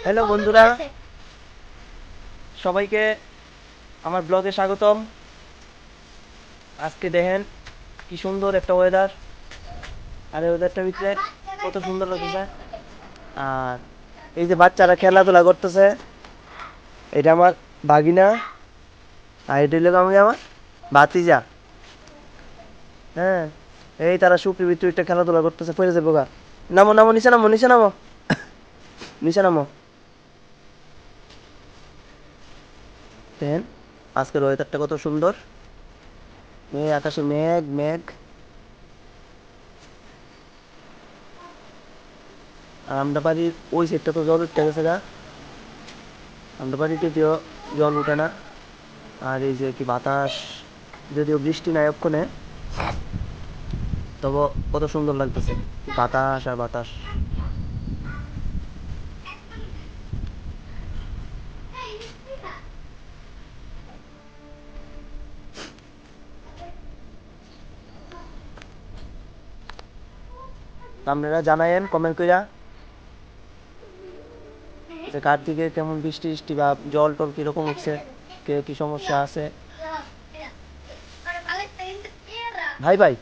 Hello বন্ধুরা, সবাইকে আমার ব্লগে স্বাগতম। আজকে দেখেন কি সুন্দর একটা ওয়েদার, আর এই ওয়েদারটার ভিতরে কত সুন্দর লাগতেছে। আর এই যে বাচ্চারা খেলাধুলা করতেছে, এটা আমার বাগিনা, আর এটা হলো আমি আমার ভাতিজা। হ্যাঁ, এই তারা সুপ্রি ভিতরে একটা খেলাধুলা করতেছে, পড়ে যাবো গা। নামো নামো, নিচে নামো, নিচে নামো, নিচে নামো। দেখেন আজকের ওয়েদারটা কত সুন্দর, আকাশে মেঘ মেঘ। আর আমরা বাড়ির ওই সাইডটা তো জল উঠতে গেছে গা, আমরা বাড়িতে যদিও জল উঠে না। আর এই যে কি বাতাস, যদিও বৃষ্টি নাই ওক্ষণে, তবে কত সুন্দর লাগতেছে বাতাস আর বাতাস। আপনারা জানায়েন কমেন্ট কইরা যে কার দিকে কেমন বৃষ্টি টিষ্টি বা জল টল কিরকম উঠছে, কে কি সমস্যা আছে। ভাই ভাই